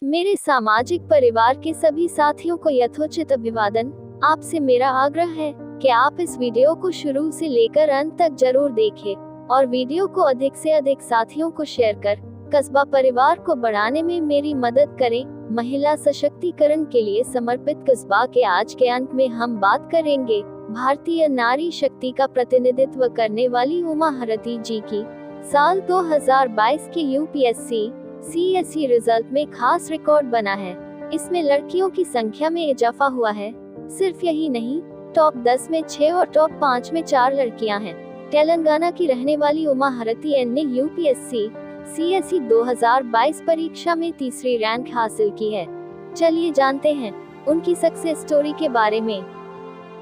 मेरे सामाजिक परिवार के सभी साथियों को यथोचित अभिवादन। आपसे मेरा आग्रह है कि आप इस वीडियो को शुरू से लेकर अंत तक जरूर देखें और वीडियो को अधिक से अधिक साथियों को शेयर कर कस्बा परिवार को बढ़ाने में मेरी मदद करें। महिला सशक्तिकरण के लिए समर्पित कस्बा के आज के अंक में हम बात करेंगे भारतीय नारी शक्ति का प्रतिनिधित्व करने वाली उमा भारती जी की। साल 2022 के यूपीएससी CSE रिजल्ट में खास रिकॉर्ड बना है। इसमें लड़कियों की संख्या में इजाफा हुआ है। सिर्फ यही नहीं, टॉप 10 में 6 और टॉप 5 में 4 लड़कियां हैं। तेलंगाना की रहने वाली उमा भारती एन ने यूपीएससी CSE 2022 परीक्षा में तीसरी रैंक हासिल की है। चलिए जानते हैं उनकी सक्सेस स्टोरी के बारे में।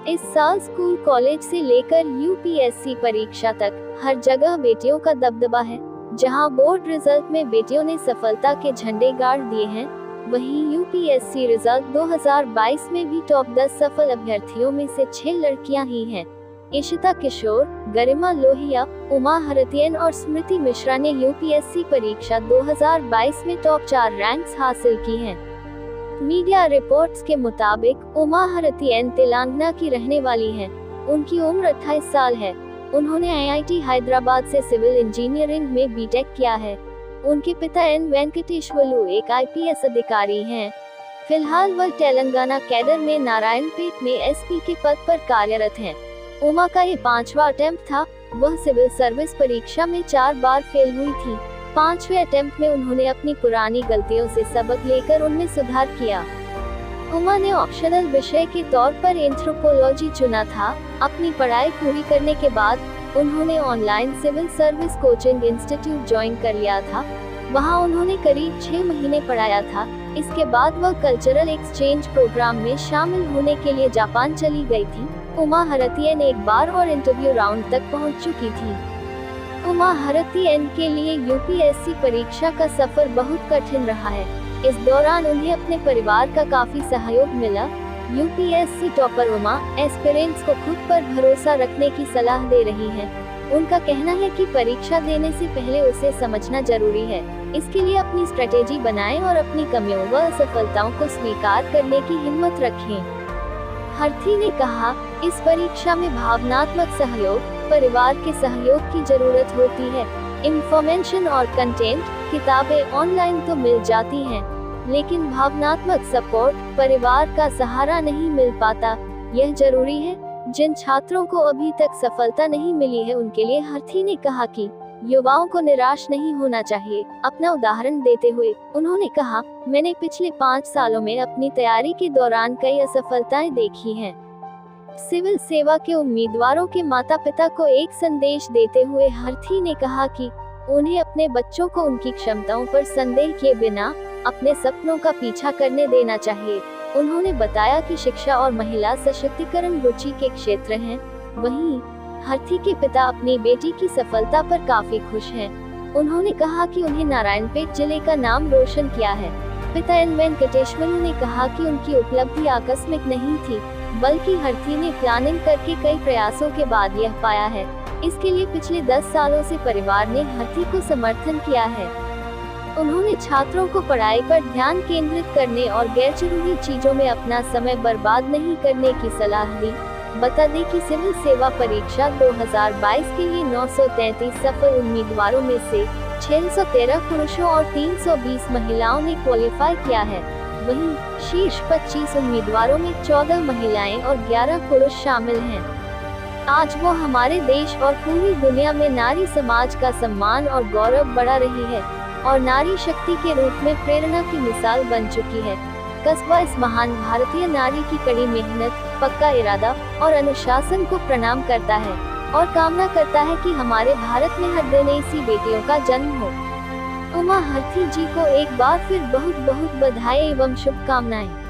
इस साल स्कूल कॉलेज से लेकर यूपीएससी परीक्षा तक हर जगह बेटियों का दबदबा है। जहां बोर्ड रिजल्ट में बेटियों ने सफलता के झंडे गाड़ दिए हैं, वहीं यूपीएससी रिजल्ट 2022 में भी टॉप 10 सफल अभ्यर्थियों में से 6 लड़कियां ही हैं। इशिता किशोर, गरिमा लोहिया, उमा भारती और स्मृति मिश्रा ने यूपीएससी परीक्षा 2022 में टॉप 4 रैंक्स हासिल की हैं। मीडिया रिपोर्ट्स के मुताबिक उमा भारती तेलंगाना की रहने वाली हैं। उनकी उम्र 28 साल है। उन्होंने IIT हैदराबाद से सिविल इंजीनियरिंग में बीटेक किया है। उनके पिता एन वेंकटेश्वरलू एक IPS अधिकारी हैं। फिलहाल वह तेलंगाना कैडर में नारायणपेट में SP के पद पर कार्यरत हैं। उमा का ये 5वां अटेम्प्ट था। वह सिविल सर्विस परीक्षा में 4 बार फेल हुई थी। 5वें अटेम्प्ट में उन्होंने अपनी पुरानी गलतियों से सबक लेकर उनमें सुधार किया। उमा ने ऑप्शनल विषय के तौर पर एंथ्रोपोलॉजी चुना था। अपनी पढ़ाई पूरी करने के बाद उन्होंने online civil service coaching institute join कर लिया था। वहां उन्होंने करीब 6 महीने पढ़ाया था। इसके बाद वह कल्चरल एक्सचेंज प्रोग्राम में शामिल होने के लिए जापान चली गई थी। उमा भारती एक बार और इंटरव्यू राउंड तक पहुंच चुकी थी। उमा भारती के लिए यूपीएससी परीक्षा का सफर बहुत कठिन रहा है। इस दौरान उन्हें अपने परिवार का काफी सहयोग मिला। यूपीएससी टॉपर उमा एस्पिरेंट्स को खुद पर भरोसा रखने की सलाह दे रही हैं। उनका कहना है कि परीक्षा देने से पहले उसे समझना जरूरी है। इसके लिए अपनी स्ट्रेटेजी बनाएं और अपनी कमियों व असफलताओं को स्वीकार करने की हिम्मत रखें। भारती ने कहा, इस परीक्षा में भावनात्मक सहयोग, परिवार के सहयोग की जरूरत होती है। इंफॉर्मेशन और कंटेंट, किताबें ऑनलाइन तो मिल जाती हैं, लेकिन भावनात्मक सपोर्ट, परिवार का सहारा नहीं मिल पाता। यह जरूरी है। जिन छात्रों को अभी तक सफलता नहीं मिली है, उनके लिए भारती ने कहा कि युवाओं को निराश नहीं होना चाहिए। अपना उदाहरण देते हुए उन्होंने कहा, मैंने पिछले 5 सालों में अपनी तैयारी के दौरान कई असफलताएं देखी हैं। सिविल सेवा के उम्मीदवारों के माता पिता को एक संदेश देते हुए भारती ने कहा कि उन्हें अपने बच्चों को उनकी क्षमताओं पर संदेह किए बिना अपने सपनों का पीछा करने देना चाहिए। उन्होंने बताया कि शिक्षा और महिला सशक्तिकरण रुचि के क्षेत्र हैं। वहीं भारती के पिता अपनी बेटी की सफलता पर काफी खुश हैं। उन्होंने कहा कि उन्हें नारायणपेट जिले का नाम रोशन किया है। पिता एन वेंकटेश्वरलू ने कहा कि उनकी उपलब्धि आकस्मिक नहीं थी, बल्कि भारती ने प्लानिंग करके कई प्रयासों के बाद यह पाया है। इसके लिए पिछले 10 सालों से परिवार ने भारती को समर्थन किया है। उन्होंने छात्रों को पढ़ाई पर ध्यान केंद्रित करने और गैर जरूरी चीजों में अपना समय बर्बाद नहीं करने की सलाह दी। बता दें कि सिविल सेवा परीक्षा 2022 के लिए 933 सफल उम्मीदवारों में से 613 पुरुषों और 320 महिलाओं ने क्वालिफाई किया है। वहीं शीर्ष 25 उम्मीदवारों में 14 महिलाएं और 11 पुरुष शामिल हैं। आज वो हमारे देश और पूरी दुनिया में नारी समाज का सम्मान और गौरव बढ़ा रही है और नारी शक्ति के रूप में प्रेरणा की मिसाल बन चुकी है। कस्बा इस महान भारतीय नारी की कड़ी मेहनत, पक्का इरादा और अनुशासन को प्रणाम करता है और कामना करता है कि हमारे भारत में हर दिन ऐसी बेटियों का जन्म हो। उमा भारती जी को एक बार फिर बहुत बहुत बधाई एवं शुभकामनाएं।